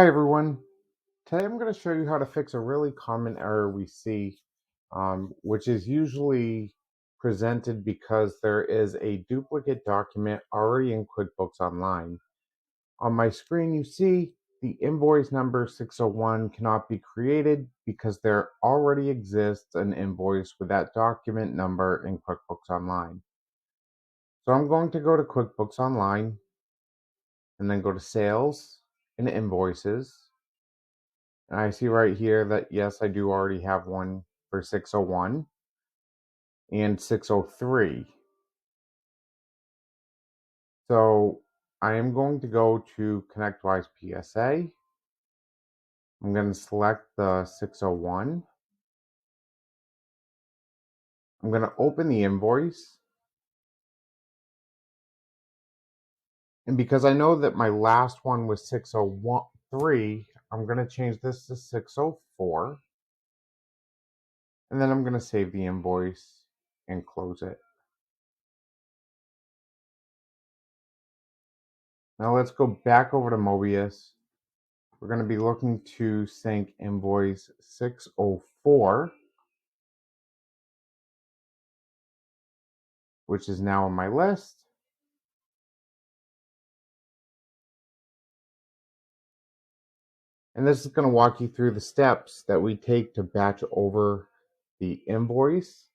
Hi everyone. Today I'm going to show you how to fix a really common error we see, which is usually presented because there is a duplicate document already in QuickBooks Online. On my screen you see the invoice number 601 cannot be created because there already exists an invoice with that document number in QuickBooks Online. So I'm going to go to QuickBooks Online and then go to Sales and Invoices. And I see right here that, yes, I do already have one for 601 and 603. So I am going to go to ConnectWise PSA. I'm going to select the 601. I'm going to open the invoice. And because I know that my last one was 603, I'm going to change this to 604. And then I'm going to save the invoice and close it. Now let's go back over to Mobius. We're going to be looking to sync invoice 604, which is now on my list. And this is going to walk you through the steps that we take to batch over the invoice.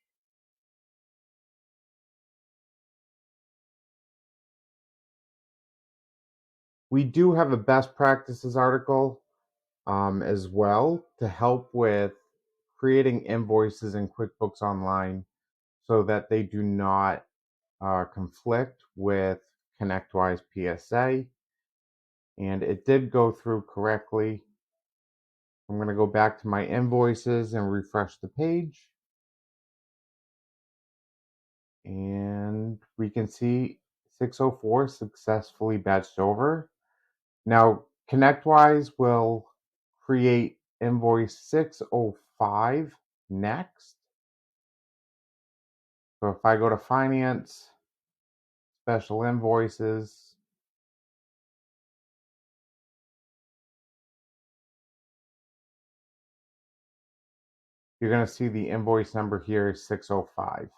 We do have a best practices article as well to help with creating invoices in QuickBooks Online so that they do not conflict with ConnectWise PSA. And it did go through correctly. I'm going to go back to my invoices and refresh the page. And we can see 604 successfully batched over. Now, ConnectWise will create invoice 605 next. So if I go to Finance, Special Invoices, you're going to see the invoice number here is 605.